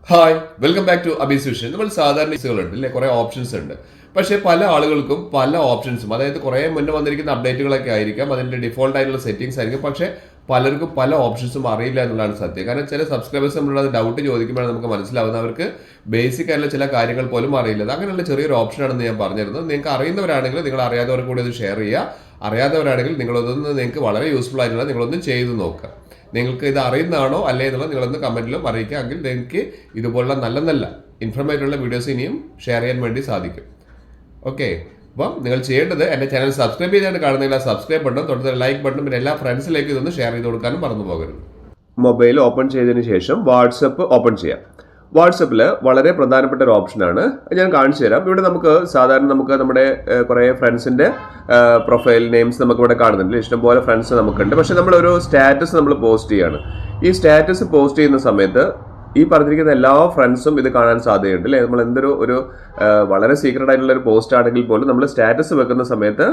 Hi welcome back to Abees vision. നമ്മൾ സാധാരണ ഉണ്ട് അല്ലെ, കുറെ ഓപ്ഷൻസ് ഉണ്ട്. പക്ഷേ പല ആളുകൾക്കും പല ഓപ്ഷൻസും, അതായത് കുറെ മുന്നേ വന്നിരിക്കുന്ന അപ്ഡേറ്റുകളൊക്കെ ആയിരിക്കാം, അതിന്റെ ഡിഫോൾട്ട് ആയിട്ടുള്ള സെറ്റിംഗ്സ് ആയിരിക്കും. പക്ഷേ പലർക്കും പല ഓപ്ഷൻസും അറിയില്ല എന്നുള്ളതാണ് സത്യം. കാരണം ചില സബ്സ്ക്രൈബേഴ്സ് നമ്മളത് ഡൗട്ട് ചോദിക്കുമ്പോഴാണ് നമുക്ക് മനസ്സിലാവുന്നത് അവർക്ക് ബേസിക് ആയിട്ടുള്ള ചില കാര്യങ്ങൾ പോലും അറിയില്ല. അങ്ങനെയുള്ള ചെറിയൊരു ഓപ്ഷനാണെന്ന് ഞാൻ പറഞ്ഞിരുന്നത്. നിങ്ങൾക്ക് അറിയുന്നവരാണെങ്കിൽ നിങ്ങൾ അറിയാത്തവർ കൂടി അത് ഷെയർ ചെയ്യുക. അറിയാത്തവരാണെങ്കിൽ നിങ്ങളതൊന്ന് നിങ്ങൾക്ക് വളരെ യൂസ്ഫുൾ ആയിട്ടുള്ള നിങ്ങളൊന്ന് ചെയ്ത് നോക്കുക. നിങ്ങൾക്ക് ഇത് അറിയുന്നതാണോ അല്ലേ എന്നുള്ളത് നിങ്ങളൊന്ന് കമന്റിലും അറിയിക്കുക. എങ്കിൽ നിങ്ങൾക്ക് ഇതുപോലുള്ള നല്ല നല്ല ഇൻഫർമേറ്റീവുള്ള വീഡിയോസ് ഇനിയും ഷെയർ ചെയ്യാൻ വേണ്ടി സാധിക്കും. ഓക്കെ, അപ്പം നിങ്ങൾ ചെയ്യേണ്ടത് എൻ്റെ ചാനൽ സബ്സ്ക്രൈബ് ചെയ്താണ് കാണുന്നില്ല, സബ്സ്ക്രൈബ് ബട്ടൺ തൊട്ടടുത്ത ലൈക്ക് ബട്ടൺ, പിന്നെ എല്ലാ ഫ്രണ്ട്സിലേക്ക് ഇതൊന്ന് ഷെയർ ചെയ്ത് കൊടുക്കാനും മറന്നു പോകരുത്. മൊബൈൽ ഓപ്പൺ ചെയ്തതിന് ശേഷം വാട്സപ്പ് ഓപ്പൺ ചെയ്യാം. വാട്സപ്പിൽ വളരെ പ്രധാനപ്പെട്ട ഒരു ഓപ്ഷനാണ്, ഞാൻ കാണിച്ചു തരാം. ഇവിടെ നമുക്ക് സാധാരണ നമ്മുടെ കുറേ ഫ്രണ്ട്സിൻ്റെ പ്രൊഫൈൽ നെയിംസ് നമുക്ക് ഇവിടെ കാണുന്നുണ്ട്. ഇഷ്ടംപോലെ ഫ്രണ്ട്സ് നമുക്കുണ്ട്. പക്ഷെ നമ്മളൊരു സ്റ്റാറ്റസ് നമ്മൾ പോസ്റ്റ് ചെയ്യാണ്. ഈ സ്റ്റാറ്റസ് പോസ്റ്റ് ചെയ്യുന്ന സമയത്ത് ഈ പറഞ്ഞിരിക്കുന്ന എല്ലാ ഫ്രണ്ട്സും ഇത് കാണാൻ സാധ്യതയുണ്ട് അല്ലേ. നമ്മൾ എന്തൊരു വളരെ സീക്രട്ട് ആയിട്ടുള്ള ഒരു പോസ്റ്റ് ആണെങ്കിൽ പോലും നമ്മൾ സ്റ്റാറ്റസ് വെക്കുന്ന സമയത്ത്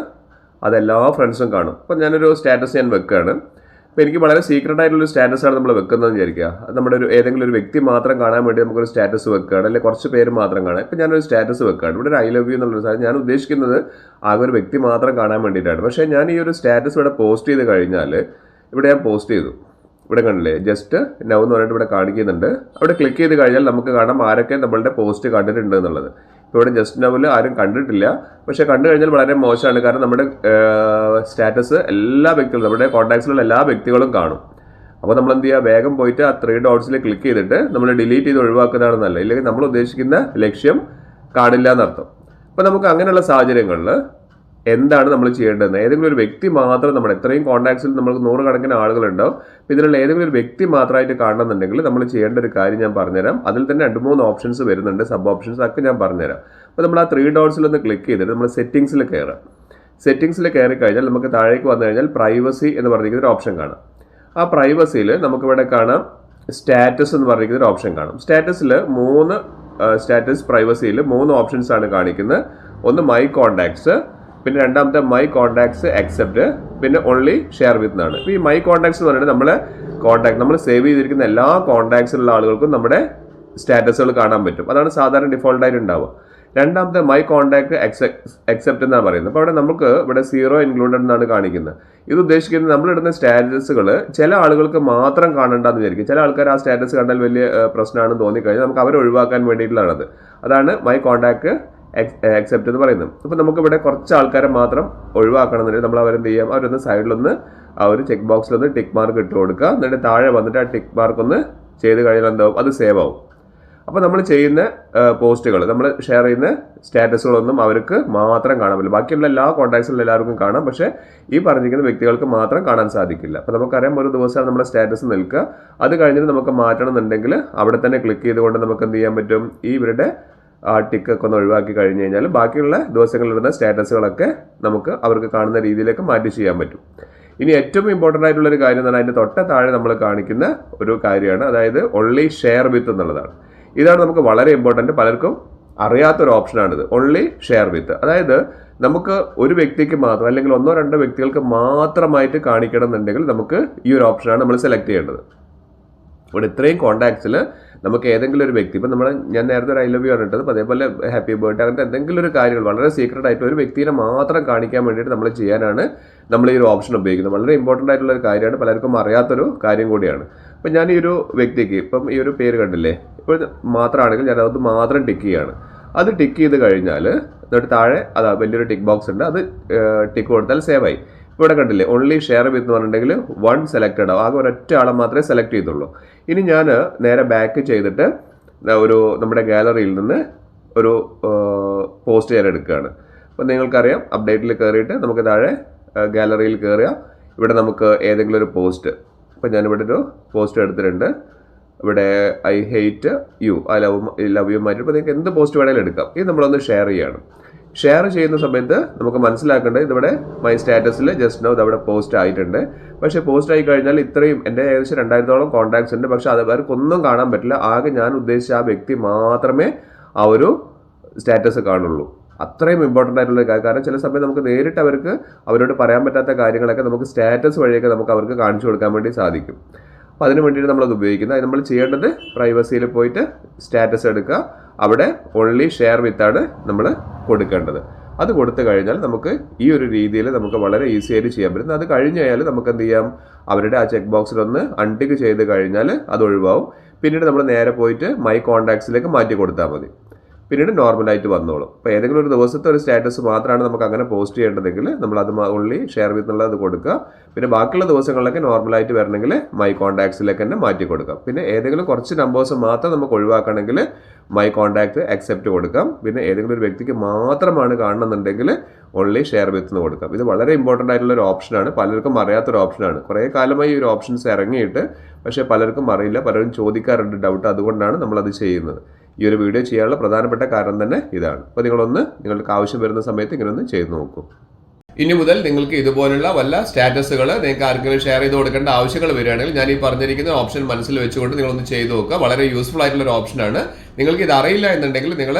അതെല്ലാ ഫ്രണ്ട്സും കാണും. അപ്പം ഞാനൊരു സ്റ്റാറ്റസ് ഞാൻ വെക്കുകയാണ്. അപ്പോൾ എനിക്ക് വളരെ സീക്രട്ട് ആയിട്ടുള്ള സ്റ്റാറ്റസാണ് നമ്മൾ വെക്കുന്നതെന്ന് വിചാരിക്കുക. അത് നമ്മുടെ ഏതെങ്കിലും ഒരു വ്യക്തി മാത്രം കാണാൻ വേണ്ടി നമുക്കൊരു സ്റ്റാറ്റസ് വെക്കുകയാണ്, അല്ലെങ്കിൽ കുറച്ച് പേര് മാത്രം കാണാം. ഇപ്പം ഞാനൊരു സ്റ്റാറ്റസ് വെക്കുകയാണ്. ഇവിടെ ഒരു ഐ ലവ് യു എന്നുള്ളൊരു സാധനം ഞാൻ ഉദ്ദേശിക്കുന്നത് ആകെ ഒരു വ്യക്തി മാത്രം കാണാൻ വേണ്ടിയിട്ടാണ്. പക്ഷേ ഞാൻ ഈ ഒരു സ്റ്റാറ്റസ് ഇവിടെ പോസ്റ്റ് ചെയ്ത് കഴിഞ്ഞാൽ ഇവിടെ ഞാൻ പോസ്റ്റ് ചെയ്തു. ഇവിടെ കണ്ടില്ലേ, ജസ്റ്റ് നൗ എന്ന് പറഞ്ഞിട്ട് ഇവിടെ കാണിക്കുന്നുണ്ട്. അവിടെ ക്ലിക്ക് ചെയ്ത് കഴിഞ്ഞാൽ നമുക്ക് കാണാം ആരൊക്കെ നമ്മളുടെ പോസ്റ്റ് കണ്ടിട്ടുണ്ട് എന്നുള്ളത്. ഇവിടെ ജസ്റ്റ് നൗവിൽ ആരും കണ്ടിട്ടില്ല. പക്ഷെ കണ്ടു കഴിഞ്ഞാൽ വളരെ മോശമാണ്. കാരണം നമ്മുടെ സ്റ്റാറ്റസ് എല്ലാ വ്യക്തികളും, നമ്മുടെ കോൺടാക്ട്സിലുള്ള എല്ലാ വ്യക്തികളും കാണും. അപ്പോൾ നമ്മൾ എന്ത് ചെയ്യുക, വേഗം പോയിട്ട് ആ 3 ഡോട്ട്സിൽ ക്ലിക്ക് ചെയ്തിട്ട് നമ്മൾ ഡിലീറ്റ് ചെയ്ത് ഒഴിവാക്കുന്നതാണ് നല്ലത്. ഇല്ലെങ്കിൽ നമ്മൾ ഉദ്ദേശിക്കുന്ന ലക്ഷ്യം കാണില്ല എന്നർത്ഥം. അപ്പോൾ നമുക്ക് അങ്ങനെയുള്ള സാഹചര്യങ്ങളിൽ എന്താണ് നമ്മൾ ചെയ്യേണ്ടതെന്ന്, ഏതെങ്കിലും ഒരു വ്യക്തി മാത്രം, നമ്മുടെ എത്രയും കോൺടാക്ട്സിൽ നമുക്ക് 100 കണക്കിന് ആളുകളുണ്ടാവും. ഇതിലുള്ള ഏതെങ്കിലും ഒരു വ്യക്തി മാത്രമായിട്ട് കാണണമെന്നുണ്ടെങ്കിൽ നമ്മൾ ചെയ്യേണ്ട ഒരു കാര്യം ഞാൻ പറഞ്ഞുതരാം. അതിൽ തന്നെ 2-3 ഓപ്ഷൻസ് വരുന്നുണ്ട്, സബ് ഓപ്ഷൻസ് ഒക്കെ ഞാൻ പറഞ്ഞുതരാം. അപ്പോൾ നമ്മൾ ആ 3 ഡോട്ട്സിൽ ഒന്ന് ക്ലിക്ക് ചെയ്തിട്ട് നമ്മൾ സെറ്റിംഗ്സിൽ കയറാം. സെറ്റിംഗ്സിൽ കയറി കഴിഞ്ഞാൽ നമുക്ക് താഴേക്ക് വന്നു കഴിഞ്ഞാൽ പ്രൈവസി എന്ന് പറഞ്ഞിരിക്കുന്ന ഒരു ഓപ്ഷൻ കാണാം. ആ പ്രൈവസിയിൽ നമുക്കിവിടെ കാണാം സ്റ്റാറ്റസ് എന്ന് പറഞ്ഞിരിക്കുന്ന ഒരു ഓപ്ഷൻ കാണാം. സ്റ്റാറ്റസ് പ്രൈവസിയിൽ 3 ഓപ്ഷൻസ് ആണ് കാണിക്കുന്നത്. ഒന്ന് മൈ കോൺടാക്ട്സ്, പിന്നെ രണ്ടാമത്തെ മൈ കോൺടാക്ട്സ് അക്സെപ്റ്റ്, പിന്നെ ഓൺലി ഷെയർ വിത്ത് എന്നാണ്. ഇപ്പോൾ ഈ മൈ കോൺടാക്ട്സ് എന്ന് പറയുന്നത് നമ്മൾ സേവ് ചെയ്തിരിക്കുന്ന എല്ലാ കോൺടാക്ട്സിലുള്ള ആളുകൾക്കും നമ്മുടെ സ്റ്റാറ്റസുകൾ കാണാൻ പറ്റും. അതാണ് സാധാരണ ഡിഫോൾട്ടായിട്ട് ഉണ്ടാവുക. രണ്ടാമത്തെ മൈ കോൺടാക്ട് അക്സെപ്റ്റ് എന്നാണ് പറയുന്നത്. അപ്പോൾ ഇവിടെ 0 ഇൻക്ലൂഡഡ് എന്നാണ് കാണിക്കുന്നത്. ഇത് ഉദ്ദേശിക്കുന്നത് നമ്മളിടുന്ന സ്റ്റാറ്റസുകൾ ചില ആളുകൾക്ക് മാത്രം കാണണ്ടെന്ന് വിചാരിക്കും. ചില ആൾക്കാർ ആ സ്റ്റാറ്റസ് കണ്ടാൽ വലിയ പ്രശ്നമാണെന്ന് തോന്നിക്കഴിഞ്ഞാൽ നമുക്ക് അവരെ ഒഴിവാക്കാൻ വേണ്ടിയിട്ടുള്ളതാണത്. അതാണ് മൈ കോൺടാക്ട് അക്സെപ്റ്റ് എന്ന് പറയുന്നത്. അപ്പോൾ നമുക്കിവിടെ കുറച്ച് ആൾക്കാരെ മാത്രം ഒഴിവാക്കണമെന്നുണ്ടെങ്കിൽ നമ്മൾ അവരെന്ത് ചെയ്യാം, അവരൊന്ന് സൈഡിലൊന്ന് ആ ഒരു ചെക്ക് ബോക്സിലൊന്ന് ടിക്ക് മാർക്ക് ഇട്ട് കൊടുക്കുക. എന്നിട്ട് താഴെ വന്നിട്ട് ആ ടിക്ക് മാർക്ക് ഒന്ന് ചെയ്ത് കഴിഞ്ഞാൽ എന്താവും, അത് സേവ് ആവും. അപ്പോൾ നമ്മൾ ചെയ്യുന്ന പോസ്റ്റുകൾ, നമ്മൾ ഷെയർ ചെയ്യുന്ന സ്റ്റാറ്റസുകളൊന്നും അവർക്ക് മാത്രം കാണാൻ പറ്റില്ല. ബാക്കിയുള്ള എല്ലാ കോൺടാക്ട്സിലും എല്ലാവർക്കും കാണാം. പക്ഷേ ഈ പറഞ്ഞിരിക്കുന്ന വ്യക്തികൾക്ക് മാത്രം കാണാൻ സാധിക്കില്ല. അപ്പോൾ നമുക്കറിയാം ഒരു ദിവസമാണ് നമ്മുടെ സ്റ്റാറ്റസ് നിൽക്കുക. അത് കഴിഞ്ഞിട്ട് നമുക്ക് മാറ്റണം എന്നുണ്ടെങ്കിൽ അവിടെ തന്നെ ക്ലിക്ക് ചെയ്തുകൊണ്ട് നമുക്ക് എന്ത് ചെയ്യാൻ പറ്റും, ഈ ഇവരുടെ ആ ടിക്കൊക്കെ ഒന്ന് ഒഴിവാക്കി കഴിഞ്ഞ് കഴിഞ്ഞാൽ ബാക്കിയുള്ള ദിവസങ്ങളിലിടുന്ന സ്റ്റാറ്റസുകളൊക്കെ നമുക്ക് അവർക്ക് കാണുന്ന രീതിയിലേക്ക് മാറ്റി ചെയ്യാൻ പറ്റും. ഇനി ഏറ്റവും ഇമ്പോർട്ടൻ്റ് ആയിട്ടുള്ളൊരു കാര്യം എന്ന് പറഞ്ഞാൽ അതിൻ്റെ തൊട്ട താഴെ നമ്മൾ കാണിക്കുന്ന ഒരു കാര്യമാണ്, അതായത് ഓൺലി ഷെയർ വിത്ത് എന്നുള്ളതാണ്. ഇതാണ് നമുക്ക് വളരെ ഇമ്പോർട്ടൻറ്റ്, പലർക്കും അറിയാത്തൊരു ഓപ്ഷനാണിത്, ഓൺലി ഷെയർ വിത്ത്. അതായത് നമുക്ക് ഒരു വ്യക്തിക്ക് മാത്രം അല്ലെങ്കിൽ 1-2 വ്യക്തികൾക്ക് മാത്രമായിട്ട് കാണിക്കണം എന്നുണ്ടെങ്കിൽ നമുക്ക് ഈ ഒരു ഓപ്ഷനാണ് നമ്മൾ സെലക്ട് ചെയ്യേണ്ടത്. ഇവിടെ ഇത്രയും കോൺടാക്ട്സിൽ നമുക്ക് ഏതെങ്കിലും ഒരു വ്യക്തി, ഇപ്പം ഞാൻ നേരത്തെ ഒരു ഐ ലവ് യു പറഞ്ഞിട്ടത്, അതേപോലെ ഹാപ്പി ബർത്ത്ഡേ, അങ്ങനത്തെ എന്തെങ്കിലും ഒരു കാര്യങ്ങൾ വളരെ സീക്രട്ട് ആയിട്ട് ഒരു വ്യക്തിയെ മാത്രം കാണിക്കാൻ വേണ്ടിയിട്ട് നമ്മൾ ചെയ്യാനാണ് നമ്മൾ ഈ ഒരു ഓപ്ഷൻ ഉപയോഗിക്കുന്നത്. വളരെ ഇമ്പോർട്ടൻ്റ് ആയിട്ടുള്ള ഒരു കാര്യമാണ്, പലർക്കും അറിയാത്തൊരു കാര്യം കൂടിയാണ്. അപ്പം ഞാൻ ഈ ഒരു വ്യക്തിക്ക് ഇപ്പം ഈ ഒരു പേര് കണ്ടില്ലേ, ഇപ്പോൾ മാത്രമാണെങ്കിൽ ഞാൻ അത് മാത്രം ടിക്ക് ചെയ്യാണ്. അത് ടിക്ക് ചെയ്ത് കഴിഞ്ഞാൽ എന്നിട്ട് താഴെ വലിയൊരു ടിക്ക് ബോക്സ് ഉണ്ട്, അത് ടിക്ക് കൊടുത്താൽ സേവ് ആയി. ഇവിടെ കണ്ടില്ലേ ഓൺലി ഷെയർ വിത്ത് എന്ന് പറഞ്ഞിട്ടുണ്ടെങ്കിൽ 1 സെലക്റ്റഡ് ആവും. ആകെ ഒരൊറ്റ ആളെ മാത്രമേ സെലക്ട് ചെയ്തുള്ളൂ. ഇനി ഞാൻ നേരെ ബാക്ക് ചെയ്തിട്ട് നമ്മുടെ ഗാലറിയിൽ നിന്ന് ഒരു പോസ്റ്റ് ഞാൻ എടുക്കുകയാണ്. അപ്പോൾ നിങ്ങൾക്കറിയാം അപ്ഡേറ്റിൽ കയറിയിട്ട് നമുക്ക് താഴെ ഗാലറിയിൽ കയറുക. ഇവിടെ നമുക്ക് ഏതെങ്കിലും ഒരു പോസ്റ്റ്, ഇപ്പോൾ ഞാനിവിടെ ഒരു പോസ്റ്റ് എടുത്തിട്ടുണ്ട്. ഇവിടെ I hate you, I love you മാറ്റി, ഇപ്പോൾ നിങ്ങൾക്ക് എന്ത് പോസ്റ്റ് വേണമെങ്കിലും എടുക്കാം. ഇത് നമ്മളൊന്ന് ഷെയർ ചെയ്യാണ്. ഷെയർ ചെയ്യുന്ന സമയത്ത് നമുക്ക് മനസ്സിലാക്കേണ്ടത് ഇതിവിടെ മൈ സ്റ്റാറ്റസിൽ ജസ്റ്റ് നൗ ഇതവിടെ പോസ്റ്റ് ആയിട്ടുണ്ട്. പക്ഷേ പോസ്റ്റ് ആയി കഴിഞ്ഞാൽ ഇത്രയും എൻ്റെ ഏകദേശം 2000-ഓളം കോൺടാക്ട്സ് ഉണ്ട്. പക്ഷേ അത് അവർക്കൊന്നും കാണാൻ പറ്റില്ല. ആകെ ഞാൻ ഉദ്ദേശിച്ച ആ വ്യക്തി മാത്രമേ ആ ഒരു സ്റ്റാറ്റസ് കാണുള്ളൂ. അത്രയും ഇമ്പോർട്ടൻ്റ് ആയിട്ടുള്ള കാര്യം. കാരണം ചില സമയത്ത് നമുക്ക് നേരിട്ട് അവരോട് പറയാൻ പറ്റാത്ത കാര്യങ്ങളൊക്കെ നമുക്ക് സ്റ്റാറ്റസ് വഴിയൊക്കെ നമുക്ക് അവർക്ക് കാണിച്ചു കൊടുക്കാൻ വേണ്ടി സാധിക്കും. അപ്പോൾ അതിന് വേണ്ടിയിട്ട് നമ്മളത് ഉപയോഗിക്കുന്നത്. അത് നമ്മൾ ചെയ്യേണ്ടത് പ്രൈവസിയിൽ പോയിട്ട് സ്റ്റാറ്റസ് എടുക്കുക, അവിടെ ഓൺലി ഷെയർ വിത്താണ് നമ്മൾ കൊടുക്കേണ്ടത്. അത് കൊടുത്തു കഴിഞ്ഞാൽ നമുക്ക് ഈ ഒരു രീതിയിൽ നമുക്ക് വളരെ ഈസി ആയിട്ട് ചെയ്യാൻ പറ്റും. അത് കഴിഞ്ഞാൽ നമുക്ക് എന്ത് ചെയ്യാം, അവരുടെ ആ ചെക്ക് ബോക്സിലൊന്ന് അൺടിക്ക് ചെയ്ത് കഴിഞ്ഞാൽ അത് ഒഴിവാവും. പിന്നീട് നമ്മൾ നേരെ പോയിട്ട് മൈ കോൺടാക്ട്സിലേക്ക് മാറ്റി കൊടുത്താൽ മതി. പിന്നീട് നോർമലായിട്ട് വന്നോളും. അപ്പോൾ ഏതെങ്കിലും ഒരു ദിവസത്തെ ഒരു സ്റ്റാറ്റസ് മാത്രമാണ് നമുക്ക് അങ്ങനെ പോസ്റ്റ് ചെയ്യേണ്ടതെങ്കിൽ നമ്മൾ അത് ഓൺലി ഷെയർ വിത്ത് എന്നുള്ളത് കൊടുക്കുക. പിന്നെ ബാക്കിയുള്ള ദിവസങ്ങളിലൊക്കെ നോർമലായിട്ട് വരണമെങ്കിൽ മൈ കോൺടാക്ട്സിലേക്ക് തന്നെ മാറ്റി കൊടുക്കാം. പിന്നെ ഏതെങ്കിലും കുറച്ച് നമ്പേഴ്സ് മാത്രം നമുക്ക് ഒഴിവാക്കണമെങ്കിൽ മൈ കോൺടാക്ട് അക്സെപ്റ്റ് കൊടുക്കാം. പിന്നെ ഏതെങ്കിലും ഒരു വ്യക്തിക്ക് മാത്രമാണ് കാണണമെന്നുണ്ടെങ്കിൽ ഓൺലി ഷെയർ വിത്ത് എന്ന് കൊടുക്കാം. ഇത് വളരെ ഇമ്പോർട്ടൻ്റ് ആയിട്ടുള്ള ഒരു ഓപ്ഷനാണ്, പലർക്കും അറിയാത്തൊരു ഓപ്ഷനാണ്. കുറേ കാലമായി ഈ ഒരു ഓപ്ഷൻസ് ഇറങ്ങിയിട്ട് പക്ഷേ പലർക്കും അറിയില്ല, പലരും ചോദിക്കാറുണ്ട് ഡൗട്ട്. അതുകൊണ്ടാണ് നമ്മളത് ചെയ്യുന്നത്. ഈ ഒരു വീഡിയോ ചെയ്യാനുള്ള പ്രധാനപ്പെട്ട കാരണം തന്നെ ഇതാണ്. അപ്പോൾ നിങ്ങൾക്ക് ആവശ്യം വരുന്ന സമയത്ത് ഇങ്ങനെ ഒന്ന് ചെയ്ത് നോക്കൂ. ഇനി മുതൽ നിങ്ങൾക്ക് ഇതുപോലുള്ള വല്ല സ്റ്റാറ്റസുകൾ നിങ്ങൾക്ക് ആർക്കെങ്കിലും ഷെയർ ചെയ്ത് കൊടുക്കേണ്ട ആവശ്യങ്ങൾ വരികയാണെങ്കിൽ ഞാൻ ഈ പറഞ്ഞിരിക്കുന്ന ഓപ്ഷൻ മനസ്സിൽ വെച്ചുകൊണ്ട് നിങ്ങളൊന്ന് ചെയ്ത് നോക്കുക. വളരെ യൂസ്ഫുൾ ആയിട്ടുള്ള ഒരു ഓപ്ഷനാണ്. നിങ്ങൾക്ക് ഇത് അറിയില്ല എന്നുണ്ടെങ്കിൽ നിങ്ങൾ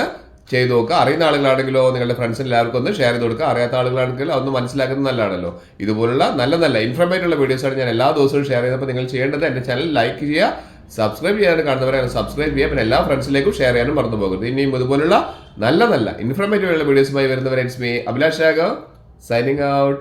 ചെയ്ത് നോക്കുക. അറിയുന്ന ആളുകളാണെങ്കിലോ നിങ്ങളുടെ ഫ്രണ്ട്സിന് എല്ലാവർക്കും ഒന്ന് ഷെയർ ചെയ്ത് കൊടുക്കുക. അറിയാത്ത ആളുകളാണെങ്കിൽ അതൊന്ന് മനസ്സിലാക്കുന്നത് നല്ലതാണല്ലോ. ഇതുപോലുള്ള നല്ല ഇൻഫോർമേറ്റീവുള്ള വീഡിയോസാണ് ഞാൻ എല്ലാ ദിവസവും ഷെയർ ചെയ്യുന്നത്. അപ്പോൾ നിങ്ങൾ ചെയ്യേണ്ടത് എൻ്റെ ചാനൽ ലൈക്ക് ചെയ്യുക, സബ്സ്ക്രൈബ് ചെയ്യാനും കാണുന്നവരെ സബ്സ്ക്രൈബ് ചെയ്യുക, പിന്നെ എല്ലാ ഫ്രണ്ട്സിലേക്കും ഷെയർ ചെയ്യാനും മറന്നു പോകരുത്. ഇനിയും ഇതുപോലുള്ള നല്ല ഇൻഫോർമേറ്റീവ് ഉള്ള വീഡിയോസുമായി വരുന്നവരെ it's me Abhilash Raghav signing out.